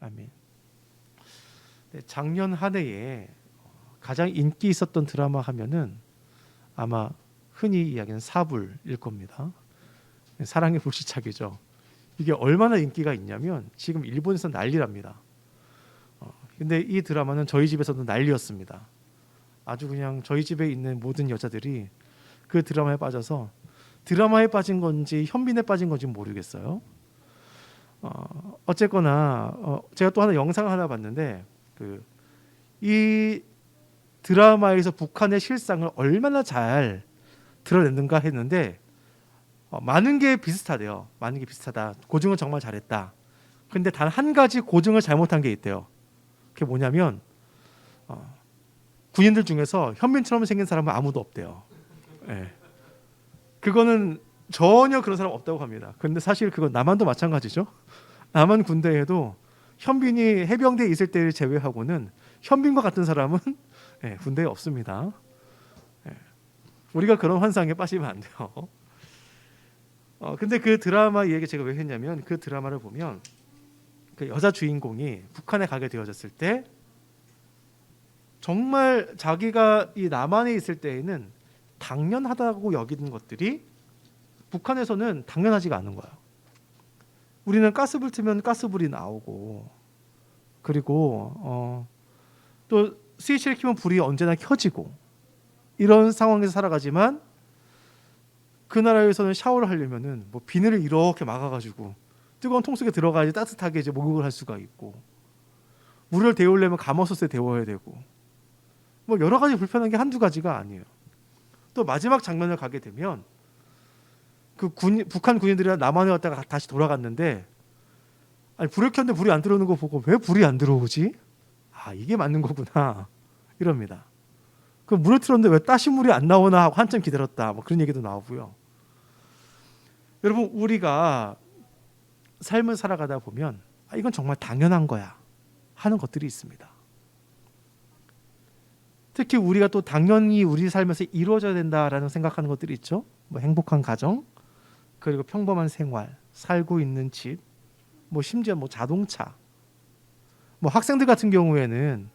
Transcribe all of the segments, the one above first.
아멘. 네, 작년 한 해에 가장 인기 있었던 드라마 하면은 아마 흔히 이야기하는 사불일 겁니다. 사랑의 불시착이죠. 이게 얼마나 인기가 있냐면 지금 일본에서 난리랍니다. 근데 이 드라마는 저희 집에서도 난리였습니다. 아주 그냥 저희 집에 있는 모든 여자들이 그 드라마에 빠져서, 드라마에 빠진 건지 현빈에 빠진 건지 모르겠어요. 어쨌거나 제가 또 하나 영상을 하나 봤는데 이 드라마에서 북한의 실상을 얼마나 잘 드러냈는가 했는데 많은 게 비슷하대요. 많은 게 비슷하다. 고증은 정말 잘했다. 근데 단 한 가지 고증을 잘못한 게 있대요. 그게 뭐냐면 군인들 중에서 현빈처럼 생긴 사람은 아무도 없대요. 네. 그거는 전혀 그런 사람 없다고 합니다. 근데 사실 그건 남한도 마찬가지죠. 남한 군대에도 현빈이 해병대에 있을 때를 제외하고는 현빈과 같은 사람은 군대에 없습니다. 우리가 그런 환상에 빠지면 안 돼요. 근데 그 드라마 얘기 제가 왜 했냐면 그 드라마를 보면 그 여자 주인공이 북한에 가게 되어졌을 때 정말 자기가 이 남한에 있을 때에는 당연하다고 여기는 것들이 북한에서는 당연하지가 않은 거예요. 우리는 가스불 트면 가스불이 나오고, 그리고 또 스위치를 켜면 불이 언제나 켜지고, 이런 상황에서 살아가지만 그 나라에서는 샤워를 하려면은 뭐 비늘을 이렇게 막아가지고 뜨거운 통 속에 들어가야지 따뜻하게 이제 목욕을 할 수가 있고, 물을 데우려면 가마솥에 데워야 되고, 뭐 여러 가지 불편한 게 한두 가지가 아니에요. 또 마지막 장면을 가게 되면 북한 군인들이 남한에 왔다가 다시 돌아갔는데, 아니 불을 켰는데 불이 안 들어오는 거 보고 왜 불이 안 들어오지? 이게 맞는 거구나 이럽니다. 그 물을 틀었는데 왜 따신 물이 안 나오나 하고 한참 기다렸다, 뭐 그런 얘기도 나오고요. 여러분, 우리가 삶을 살아가다 보면 이건 정말 당연한 거야 하는 것들이 있습니다. 특히 우리가 또 당연히 우리 삶에서 이루어져야 된다라는 생각하는 것들이 있죠. 뭐 행복한 가정, 그리고 평범한 생활, 살고 있는 집, 뭐 심지어 뭐 자동차, 뭐 학생들 같은 경우에는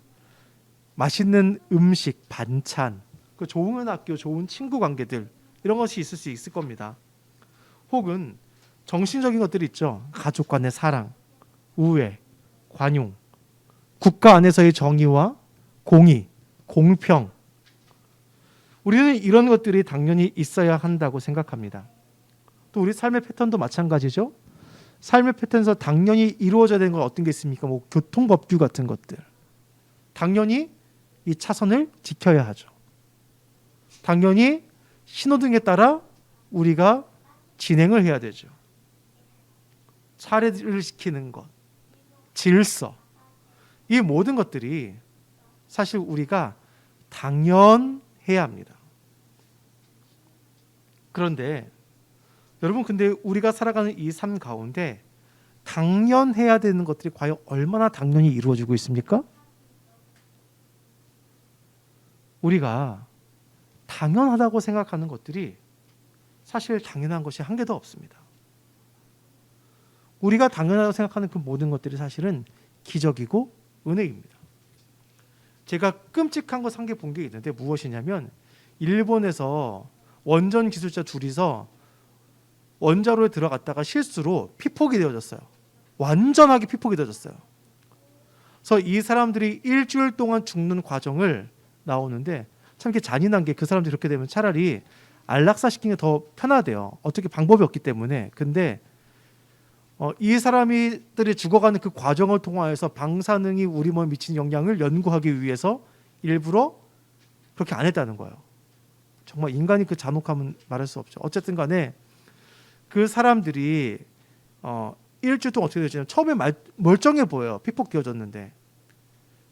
맛있는 음식, 반찬, 그 좋은 학교, 좋은 친구 관계들, 이런 것이 있을 수 있을 겁니다. 혹은 정신적인 것들이 있죠. 가족 간의 사랑, 우애, 관용, 국가 안에서의 정의와 공의, 공평. 우리는 이런 것들이 당연히 있어야 한다고 생각합니다. 또 우리 삶의 패턴도 마찬가지죠. 삶의 패턴에서 당연히 이루어져야 되는 건 어떤 게 있습니까? 뭐 교통법규 같은 것들. 당연히 이 차선을 지켜야 하죠. 당연히 신호등에 따라 우리가 진행을 해야 되죠. 차례를 시키는 것, 질서, 이 모든 것들이 사실 우리가 당연해야 합니다. 그런데 여러분, 근데 우리가 살아가는 이 삶 가운데 당연해야 되는 것들이 과연 얼마나 당연히 이루어지고 있습니까? 우리가 당연하다고 생각하는 것들이 사실 당연한 것이 한 개도 없습니다. 우리가 당연하다고 생각하는 그 모든 것들이 사실은 기적이고 은혜입니다. 제가 끔찍한 것 한 개 본 게 있는데 무엇이냐면, 일본에서 원전 기술자 둘이서 원자로에 들어갔다가 실수로 피폭이 되어졌어요. 완전하게 피폭이 되어졌어요. 그래서 이 사람들이 일주일 동안 죽는 과정을 나오는데, 참 이렇게 잔인한 게 그 사람들이 그렇게 되면 차라리 안락사 시키는 게 더 편하대요. 어떻게 방법이 없기 때문에. 근데 이 사람들이 죽어가는 그 과정을 통하여서 방사능이 우리 몸에 미치는 영향을 연구하기 위해서 일부러 그렇게 안 했다는 거예요. 정말 인간이 그 잔혹함은 말할 수 없죠. 어쨌든 간에 그 사람들이 일주일 동안 어떻게 되냐면, 처음에 멀쩡해 보여요. 피폭되어졌는데.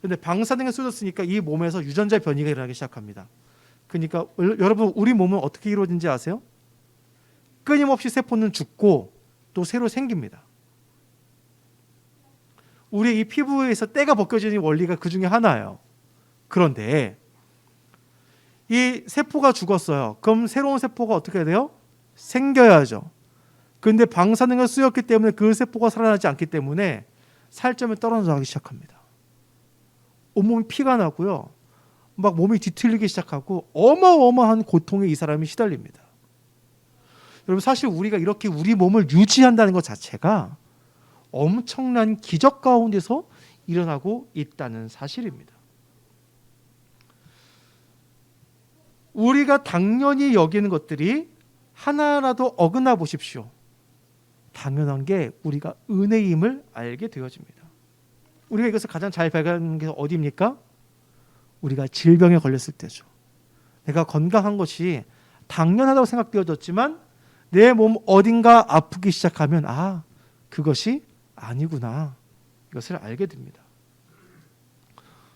근데 방사능에 쏟았으니까 이 몸에서 유전자 변이가 일어나기 시작합니다. 그러니까 여러분, 우리 몸은 어떻게 이루어진지 아세요? 끊임없이 세포는 죽고 또 새로 생깁니다. 우리 이 피부에서 때가 벗겨지는 원리가 그 중에 하나예요. 그런데 이 세포가 죽었어요. 그럼 새로운 세포가 어떻게 해야 돼요? 생겨야죠. 그런데 방사능을 쓰였기 때문에 그 세포가 살아나지 않기 때문에 살점이 떨어져가기 시작합니다. 온몸이 피가 나고요. 막 몸이 뒤틀리기 시작하고 어마어마한 고통에 이 사람이 시달립니다. 여러분 사실 우리가 이렇게 우리 몸을 유지한다는 것 자체가 엄청난 기적 가운데서 일어나고 있다는 사실입니다. 우리가 당연히 여기는 것들이 하나라도 어긋나 보십시오. 당연한 게 우리가 은혜임을 알게 되어집니다. 우리가 이것을 가장 잘 발견하는 게 어디입니까? 우리가 질병에 걸렸을 때죠. 내가 건강한 것이 당연하다고 생각되어졌지만 내 몸 어딘가 아프기 시작하면 그것이 아니구나. 이것을 알게 됩니다.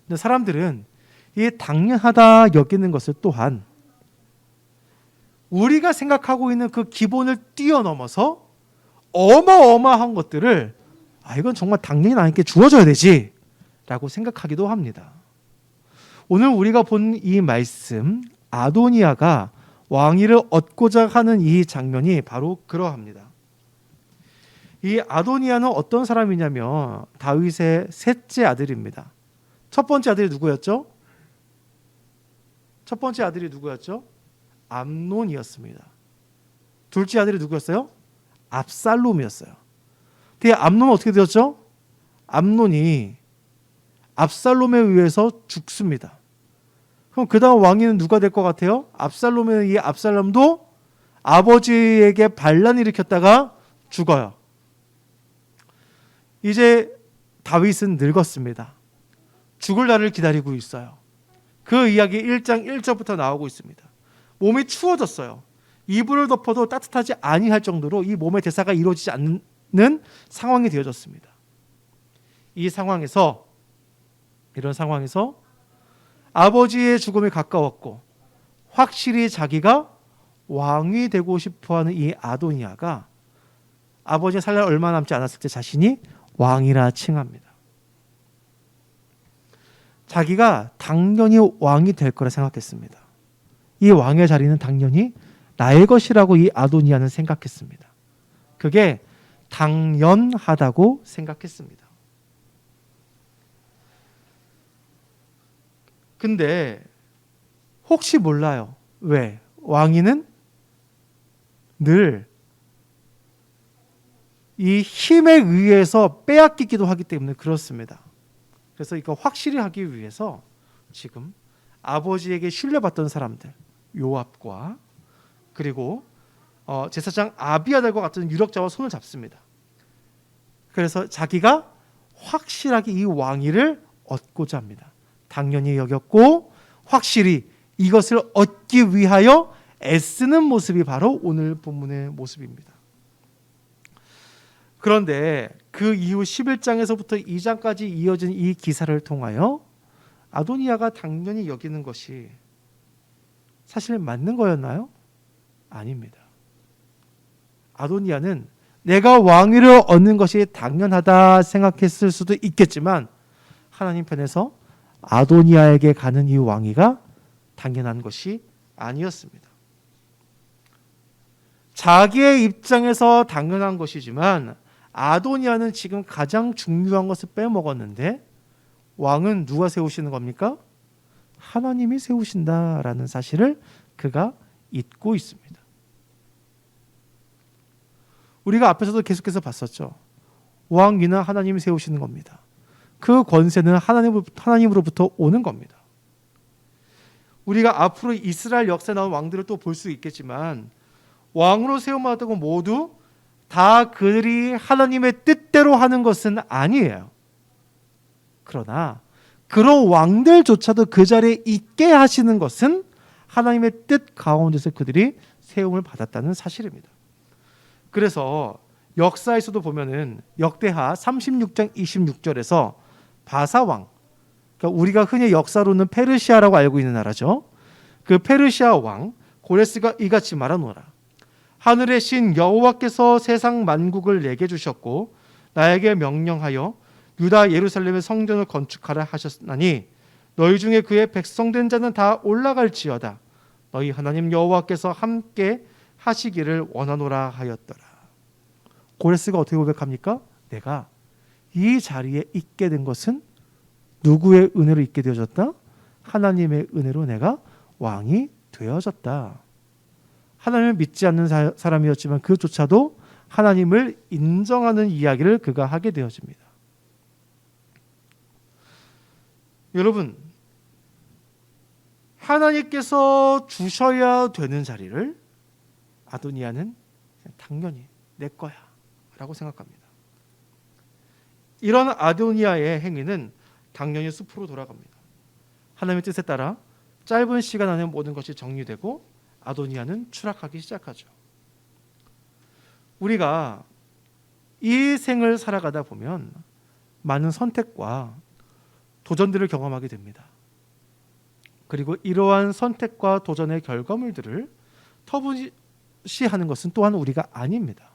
근데 사람들은 이 당연하다 여기는 것을 또한 우리가 생각하고 있는 그 기본을 뛰어넘어서 어마어마한 것들을 이건 정말 당연히 나에게 주어져야 되지 라고 생각하기도 합니다. 오늘 우리가 본 이 말씀 아도니아가 왕위를 얻고자 하는 이 장면이 바로 그러합니다. 이 아도니아는 어떤 사람이냐면 다윗의 셋째 아들입니다. 첫 번째 아들이 누구였죠? 첫 번째 아들이 누구였죠? 암논이었습니다. 둘째 아들이 누구였어요? 압살롬이었어요. 근데 암논은 어떻게 되었죠? 암논이 압살롬에 의해서 죽습니다. 그럼 그 다음 왕위는 누가 될 것 같아요? 압살롬의 이 압살롬도 아버지에게 반란을 일으켰다가 죽어요. 이제 다윗은 늙었습니다. 죽을 날을 기다리고 있어요. 그 이야기 1장 1절부터 나오고 있습니다. 몸이 추워졌어요. 이불을 덮어도 따뜻하지 아니할 정도로 이 몸의 대사가 이루어지지 않는 상황이 되어졌습니다. 이런 상황에서 아버지의 죽음이 가까웠고 확실히 자기가 왕이 되고 싶어하는 이 아도니아가 아버지의 살 날 얼마 남지 않았을 때 자신이 왕이라 칭합니다. 자기가 당연히 왕이 될 거라 생각했습니다. 이 왕의 자리는 당연히 나의 것이라고 이 아도니아는 생각했습니다. 그게 당연하다고 생각했습니다. 근데 혹시 몰라요. 왜? 왕위는 늘 이 힘에 의해서 빼앗기기도 하기 때문에 그렇습니다. 그래서 이거 확실히 하기 위해서 지금 아버지에게 신뢰받던 사람들 요압과 그리고 제사장 아비아달과 같은 유력자와 손을 잡습니다. 그래서 자기가 확실하게 이 왕위를 얻고자 합니다. 당연히 여겼고 확실히 이것을 얻기 위하여 애쓰는 모습이 바로 오늘 본문의 모습입니다. 그런데 그 이후 11장에서부터 2장까지 이어진 이 기사를 통하여 아도니아가 당연히 여기는 것이 사실 맞는 거였나요? 아닙니다. 아도니아는 내가 왕위를 얻는 것이 당연하다 생각했을 수도 있겠지만 하나님 편에서 아도니아에게 가는 이 왕위가 당연한 것이 아니었습니다. 자기의 입장에서 당연한 것이지만 아도니아는 지금 가장 중요한 것을 빼먹었는데 왕은 누가 세우시는 겁니까? 하나님이 세우신다라는 사실을 그가 잊고 있습니다. 우리가 앞에서도 계속해서 봤었죠. 왕위는 하나님이 세우시는 겁니다. 그 권세는 하나님으로부터 오는 겁니다. 우리가 앞으로 이스라엘 역사에 나온 왕들을 또 볼 수 있겠지만 왕으로 세움받았다고 모두 다 그들이 하나님의 뜻대로 하는 것은 아니에요. 그러나 그런 왕들조차도 그 자리에 있게 하시는 것은 하나님의 뜻 가운데서 그들이 세움을 받았다는 사실입니다. 그래서 역사에서도 보면은 역대하 36장 26절에서 바사왕, 그러니까 우리가 흔히 역사로는 페르시아라고 알고 있는 나라죠. 그 페르시아 왕 고레스가 이같이 말하노라. 하늘의 신 여호와께서 세상 만국을 내게 주셨고 나에게 명령하여 유다 예루살렘의 성전을 건축하라 하셨나니 너희 중에 그의 백성된 자는 다 올라갈지어다. 너희 하나님 여호와께서 함께 하시기를 원하노라 하였더라. 고레스가 어떻게 고백합니까? 내가 이 자리에 있게 된 것은 누구의 은혜로 있게 되어졌다? 하나님의 은혜로 내가 왕이 되어졌다. 하나님을 믿지 않는 사람이었지만 그조차도 하나님을 인정하는 이야기를 그가 하게 되어집니다. 여러분, 하나님께서 주셔야 되는 자리를 아도니아는 당연히 내 거야 라고 생각합니다. 이런 아도니아의 행위는 당연히 숲으로 돌아갑니다. 하나님의 뜻에 따라 짧은 시간 안에 모든 것이 정리되고 아도니아는 추락하기 시작하죠. 우리가 이 생을 살아가다 보면 많은 선택과 도전들을 경험하게 됩니다. 그리고 이러한 선택과 도전의 결과물들을 터부시하는 것은 또한 우리가 아닙니다.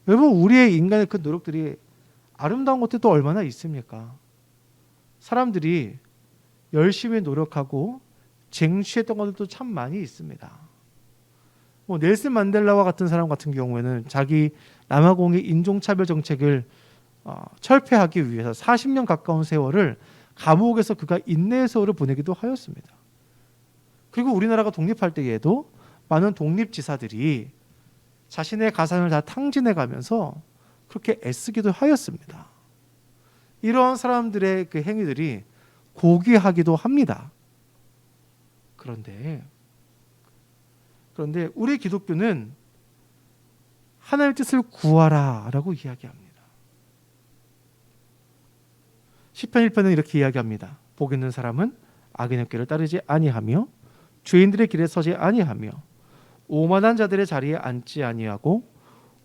여러분, 우리의 인간의 그 노력들이 아름다운 것들도 얼마나 있습니까? 사람들이 열심히 노력하고 쟁취했던 것들도 참 많이 있습니다. 넬슨 만델라와 같은 사람 같은 경우에는 자기 남아공의 인종차별 정책을 철폐하기 위해서 40년 가까운 세월을 감옥에서 그가 인내의 세월을 보내기도 하였습니다. 그리고 우리나라가 독립할 때에도 많은 독립지사들이 자신의 가산을 다 탕진해 가면서 그렇게 애쓰기도 하였습니다. 이러한 사람들의 그 행위들이 고귀하기도 합니다. 그런데 우리 기독교는 하나님의 뜻을 구하라 라고 이야기합니다. 시편 1편은 이렇게 이야기합니다. 복 있는 사람은 악인의 길을 따르지 아니하며 죄인들의 길에 서지 아니하며 오만한 자들의 자리에 앉지 아니하고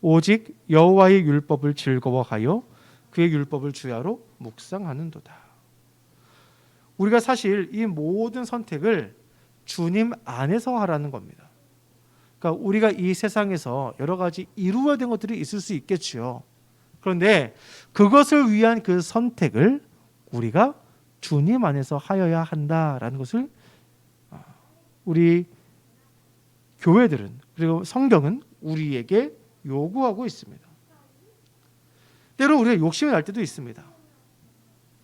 오직 여호와의 율법을 즐거워하여 그의 율법을 주야로 묵상하는도다. 우리가 사실 이 모든 선택을 주님 안에서 하라는 겁니다. 그러니까 우리가 이 세상에서 여러 가지 이루어야 된 것들이 있을 수 있겠지요. 그런데 그것을 위한 그 선택을 우리가 주님 안에서 하여야 한다라는 것을 우리 교회들은, 그리고 성경은 우리에게 요구하고 있습니다. 때로 우리가 욕심이 날 때도 있습니다.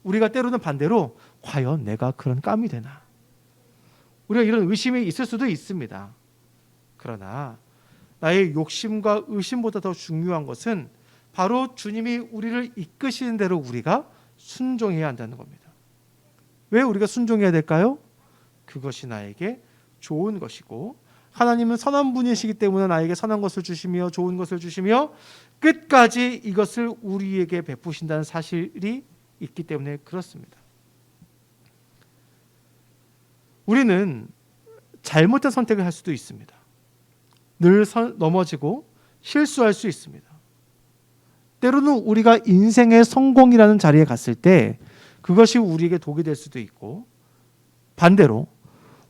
우리가 때로는 반대로 과연 내가 그런 깜이 되나? 우리가 이런 의심이 있을 수도 있습니다. 그러나 나의 욕심과 의심보다 더 중요한 것은 바로 주님이 우리를 이끄시는 대로 우리가 순종해야 한다는 겁니다. 왜 우리가 순종해야 될까요? 그것이 나에게 좋은 것이고 하나님은 선한 분이시기 때문에 나에게 선한 것을 주시며 좋은 것을 주시며 끝까지 이것을 우리에게 베푸신다는 사실이 있기 때문에 그렇습니다. 우리는 잘못된 선택을 할 수도 있습니다. 늘 넘어지고 실수할 수 있습니다. 때로는 우리가 인생의 성공이라는 자리에 갔을 때 그것이 우리에게 독이 될 수도 있고, 반대로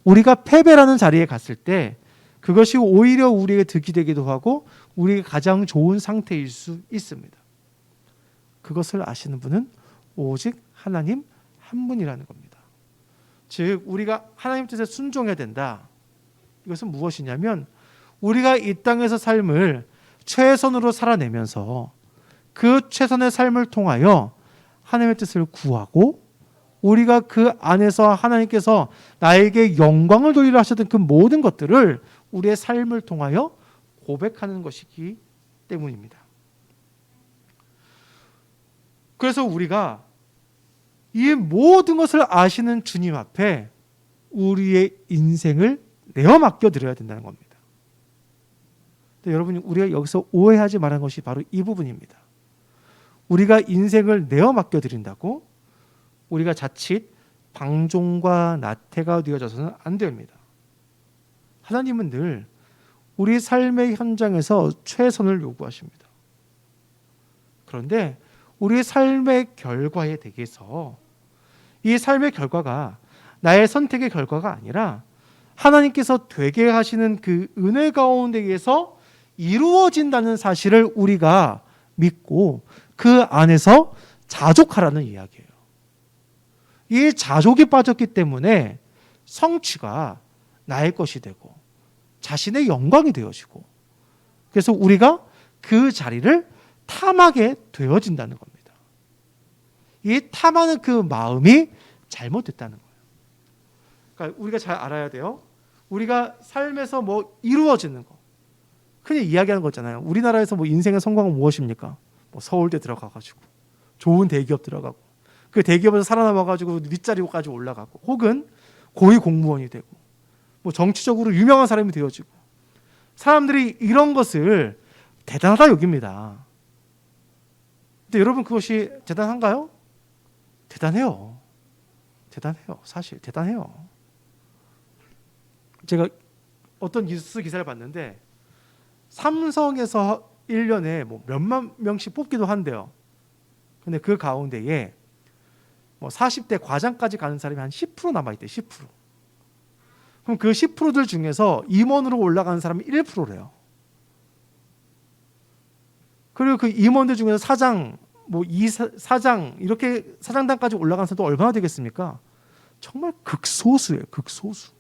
우리가 패배라는 자리에 갔을 때 그것이 오히려 우리에게 득이 되기도 하고 우리에게 가장 좋은 상태일 수 있습니다. 그것을 아시는 분은 오직 하나님 한 분이라는 겁니다. 즉 우리가 하나님 뜻에 순종해야 된다. 이것은 무엇이냐면 우리가 이 땅에서 삶을 최선으로 살아내면서 그 최선의 삶을 통하여 하나님의 뜻을 구하고 우리가 그 안에서 하나님께서 나에게 영광을 돌리려 하셨던 그 모든 것들을 우리의 삶을 통하여 고백하는 것이기 때문입니다. 그래서 우리가 이 모든 것을 아시는 주님 앞에 우리의 인생을 내어 맡겨드려야 된다는 겁니다. 근데 여러분, 우리가 여기서 오해하지 말라는 것이 바로 이 부분입니다. 우리가 인생을 내어 맡겨드린다고 우리가 자칫 방종과 나태가 되어져서는 안 됩니다. 하나님은 늘 우리 삶의 현장에서 최선을 요구하십니다. 그런데 우리 삶의 결과에 대해서 이 삶의 결과가 나의 선택의 결과가 아니라 하나님께서 되게 하시는 그 은혜 가운데에서 이루어진다는 사실을 우리가 믿고 그 안에서 자족하라는 이야기예요. 이 자족이 빠졌기 때문에 성취가 나의 것이 되고 자신의 영광이 되어지고, 그래서 우리가 그 자리를 탐하게 되어진다는 겁니다. 이 탐하는 그 마음이 잘못됐다는 거예요. 그러니까 우리가 잘 알아야 돼요. 우리가 삶에서 뭐 이루어지는 거, 그냥 이야기하는 거잖아요. 우리나라에서 뭐 인생의 성공은 무엇입니까? 뭐 서울대 들어가가지고 좋은 대기업 들어가고 그 대기업에서 살아남아가지고 윗자리까지 올라가고 혹은 고위 공무원이 되고 뭐 정치적으로 유명한 사람이 되어지고 사람들이 이런 것을 대단하다 여깁니다. 근데 여러분 그것이 대단한가요? 대단해요. 대단해요. 사실 대단해요. 제가 어떤 뉴스 기사를 봤는데 삼성에서 1년에 뭐 몇만 명씩 뽑기도 한대요. 근데 그 가운데에 뭐 40대 과장까지 가는 사람이 한 10% 남아있대. 10%. 그럼 그 10%들 중에서 임원으로 올라가는 사람이 1%래요. 그리고 그 임원들 중에서 사장, 뭐 사장 이렇게 사장단까지 올라가는 사람도 얼마나 되겠습니까? 정말 극소수예요. 극소수.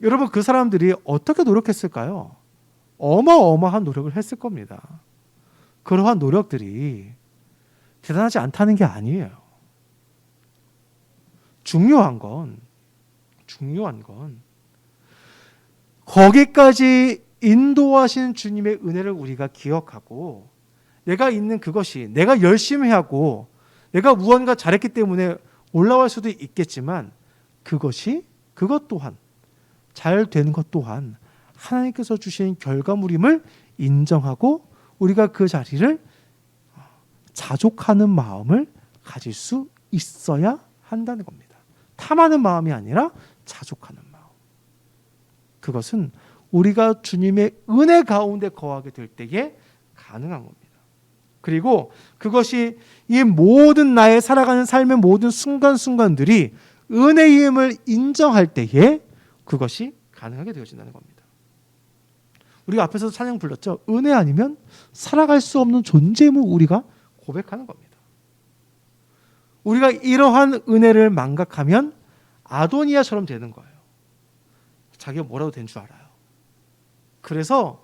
여러분 그 사람들이 어떻게 노력했을까요? 어마어마한 노력을 했을 겁니다. 그러한 노력들이 대단하지 않다는 게 아니에요. 중요한 건 거기까지 인도하신 주님의 은혜를 우리가 기억하고 내가 있는 그것이 내가 열심히 하고 내가 무언가 잘했기 때문에 올라갈 수도 있겠지만 그것 또한 잘 된 것 또한 하나님께서 주신 결과물임을 인정하고 우리가 그 자리를 자족하는 마음을 가질 수 있어야 한다는 겁니다. 탐하는 마음이 아니라 자족하는 마음. 그것은 우리가 주님의 은혜 가운데 거하게 될 때에 가능한 겁니다. 그리고 그것이 이 모든 나의 살아가는 삶의 모든 순간순간들이 은혜임을 인정할 때에 그것이 가능하게 되어진다는 겁니다. 우리가 앞에서 찬양 불렀죠. 은혜 아니면 살아갈 수 없는 존재임을 우리가 고백하는 겁니다. 우리가 이러한 은혜를 망각하면 아도니아처럼 되는 거예요. 자기가 뭐라도 된 줄 알아요. 그래서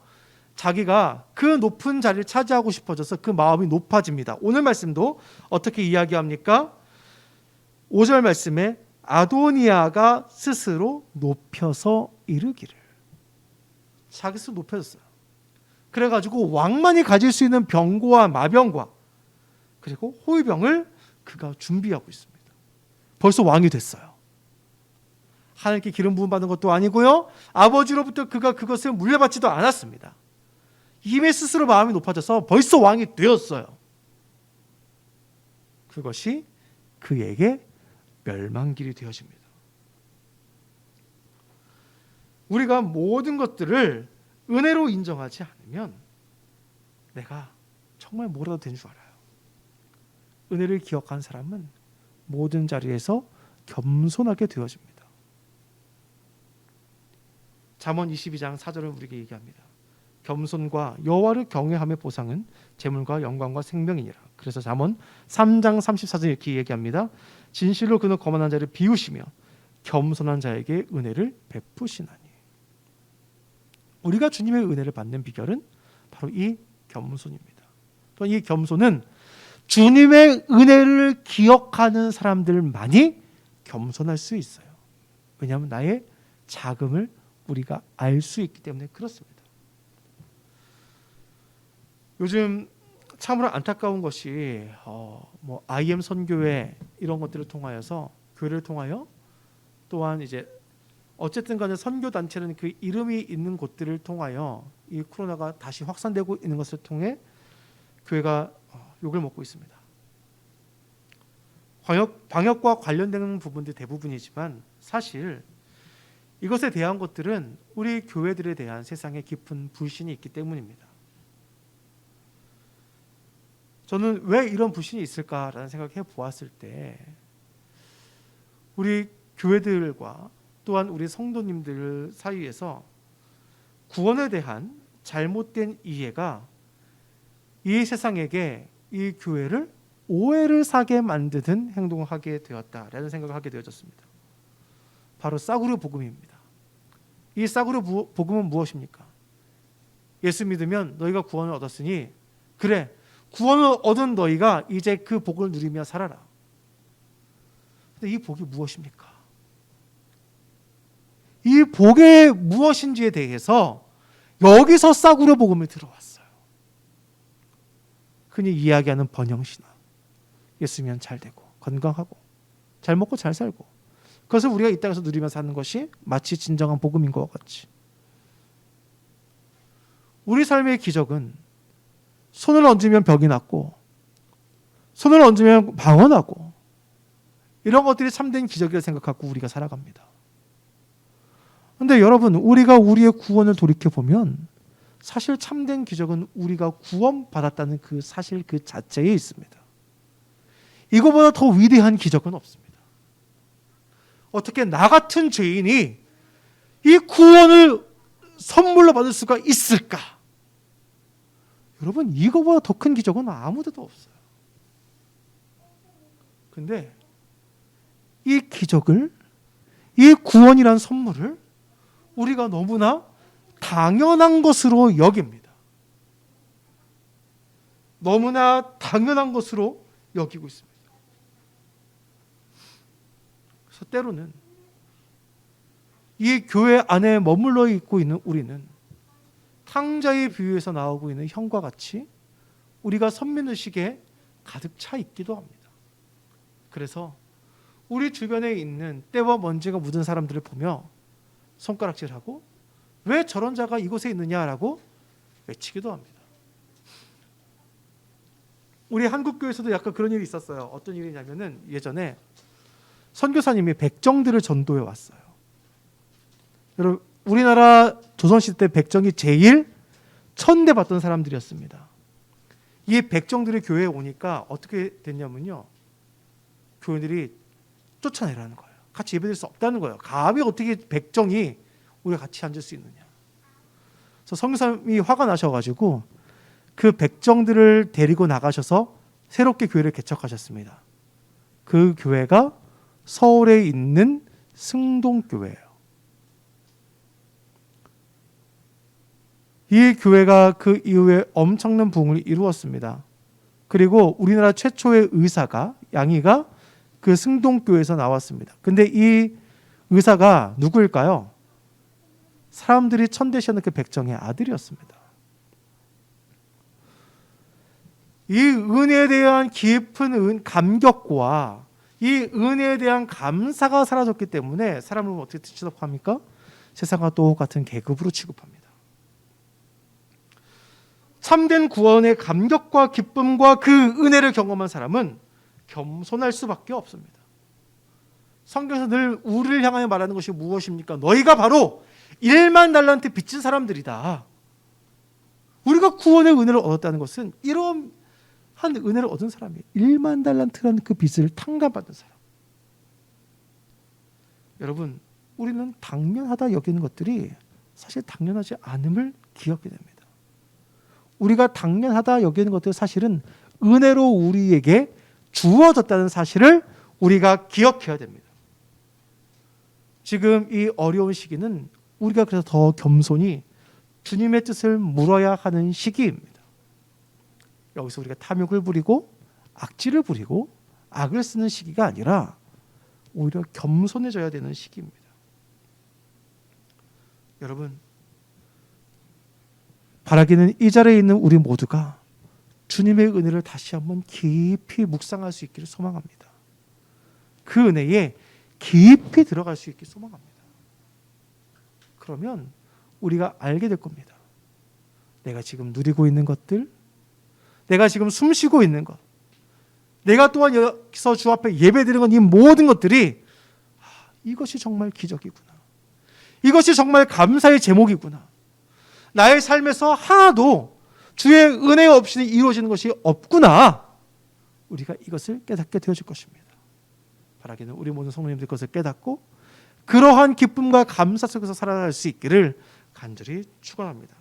자기가 그 높은 자리를 차지하고 싶어져서 그 마음이 높아집니다. 오늘 말씀도 어떻게 이야기합니까? 5절 말씀에 아도니아가 스스로 높여서 이르기를. 자기 스스로 높여졌어요. 그래가지고 왕만이 가질 수 있는 병과 마병과 그리고 호위병을 그가 준비하고 있습니다. 벌써 왕이 됐어요. 하나님께 기름 부음 받은 것도 아니고요. 아버지로부터 그가 그것을 물려받지도 않았습니다. 이미 스스로 마음이 높아져서 벌써 왕이 되었어요. 그것이 그에게 멸망길이 되어집니다. 우리가 모든 것들을 은혜로 인정하지 않으면 내가 정말 뭐라도 된 줄 알아요. 은혜를 기억한 사람은 모든 자리에서 겸손하게 되어집니다. 잠언 22장 4절을 우리에게 얘기합니다. 겸손과 여호와를 경외함의 보상은 재물과 영광과 생명이니라. 그래서 잠언 3장 34절 이렇게 얘기합니다. 진실로 그는 거만한 자를 비우시며 겸손한 자에게 은혜를 베푸시나니. 우리가 주님의 은혜를 받는 비결은 바로 이 겸손입니다. 또 이 겸손은 주님의 은혜를 기억하는 사람들만이 겸손할 수 있어요. 왜냐하면 나의 자금을 우리가 알 수 있기 때문에 그렇습니다. 요즘 참으로 안타까운 것이 뭐 IM 선교회 이런 것들을 통하여서 교회를 통하여 또한 이제 어쨌든 간에 선교 단체는 그 이름이 있는 곳들을 통하여 이 코로나가 다시 확산되고 있는 것을 통해 교회가 욕을 먹고 있습니다. 방역과 관련되는 부분들 대부분이지만 사실 이것에 대한 것들은 우리 교회들에 대한 세상의 깊은 불신이 있기 때문입니다. 저는 왜 이런 불신이 있을까라는 생각을 해보았을 때 우리 교회들과 또한 우리 성도님들 사이에서 구원에 대한 잘못된 이해가 이 세상에게 이 교회를 오해를 사게 만드는 행동을 하게 되었다라는 생각을 하게 되어졌습니다. 바로 싸구려 복음입니다. 이 싸구려 복음은 무엇입니까? 예수 믿으면 너희가 구원을 얻었으니 그래 구원을 얻은 너희가 이제 그 복을 누리며 살아라. 근데 이 복이 무엇입니까? 이 복이 무엇인지에 대해서 여기서 싸구려 복음이 들어왔어요. 흔히 이야기하는 번영신화. 예수면 잘 되고 건강하고 잘 먹고 잘 살고, 그것을 우리가 이 땅에서 누리며 사는 것이 마치 진정한 복음인 것 같이, 우리 삶의 기적은 손을 얹으면 벽이 났고 손을 얹으면 방언하고, 이런 것들이 참된 기적이라 생각하고 우리가 살아갑니다. 그런데 여러분, 우리가 우리의 구원을 돌이켜보면 사실 참된 기적은 우리가 구원받았다는 그 사실 그 자체에 있습니다. 이거보다 더 위대한 기적은 없습니다. 어떻게 나 같은 죄인이 이 구원을 선물로 받을 수가 있을까? 여러분, 이거보다 더 큰 기적은 아무데도 없어요. 근데 이 기적을, 이 구원이란 선물을 우리가 너무나 당연한 것으로 여깁니다. 너무나 당연한 것으로 여기고 있습니다. 그래서 때로는 이 교회 안에 머물러 있고 있는 우리는 탕자의 비유에서 나오고 있는 형과 같이 우리가 선민의식에 가득 차 있기도 합니다. 그래서 우리 주변에 있는 때와 먼지가 묻은 사람들을 보며 손가락질하고 왜 저런 자가 이곳에 있느냐라고 외치기도 합니다. 우리 한국교회에서도 약간 그런 일이 있었어요. 어떤 일이냐면은 예전에 선교사님이 백정들을 전도해 왔어요. 여러분, 우리나라 조선시대 때 백정이 제일 천대받던 사람들이었습니다. 이 백정들이 교회에 오니까 어떻게 됐냐면요, 교회들이 쫓아내라는 거예요. 같이 예배드릴 수 없다는 거예요. 감히 어떻게 백정이 우리가 같이 앉을 수 있느냐. 그래서 성교사님이 화가 나셔가지고 그 백정들을 데리고 나가셔서 새롭게 교회를 개척하셨습니다. 그 교회가 서울에 있는 승동교회예요. 이 교회가 그 이후에 엄청난 부흥을 이루었습니다. 그리고 우리나라 최초의 의사가, 양의가 그 승동교회에서 나왔습니다. 근데 이 의사가 누구일까요? 사람들이 천대시하는 그 백정의 아들이었습니다. 이 은혜에 대한 깊은 감격과 이 은혜에 대한 감사가 사라졌기 때문에 사람을 어떻게 취급합니까? 세상과 똑같은 계급으로 취급합니다. 참된 구원의 감격과 기쁨과 그 은혜를 경험한 사람은 겸손할 수밖에 없습니다. 성경에서 늘 우리를 향하여 말하는 것이 무엇입니까? 너희가 바로 1만 달란트 빚진 사람들이다. 우리가 구원의 은혜를 얻었다는 것은 이러한 은혜를 얻은 사람이에요. 1만 달란트라는 그 빚을 탕감받은 사람. 여러분, 우리는 당연하다 여기는 것들이 사실 당연하지 않음을 기억하게 됩니다. 우리가 당연하다 여기는 것들 사실은 은혜로 우리에게 주어졌다는 사실을 우리가 기억해야 됩니다. 지금 이 어려운 시기는 우리가 그래서 더 겸손히 주님의 뜻을 물어야 하는 시기입니다. 여기서 우리가 탐욕을 부리고 악질을 부리고 악을 쓰는 시기가 아니라 오히려 겸손해져야 되는 시기입니다. 여러분, 바라기는 이 자리에 있는 우리 모두가 주님의 은혜를 다시 한번 깊이 묵상할 수 있기를 소망합니다. 그 은혜에 깊이 들어갈 수 있기를 소망합니다. 그러면 우리가 알게 될 겁니다. 내가 지금 누리고 있는 것들, 내가 지금 숨쉬고 있는 것, 내가 또한 여기서 주 앞에 예배드리는 건 이 모든 것들이 이것이 정말 기적이구나. 이것이 정말 감사의 제목이구나. 나의 삶에서 하나도 주의 은혜 없이는 이루어지는 것이 없구나. 우리가 이것을 깨닫게 되어질 것입니다. 바라기는 우리 모든 성도님들 것을 깨닫고 그러한 기쁨과 감사 속에서 살아갈 수 있기를 간절히 축원합니다.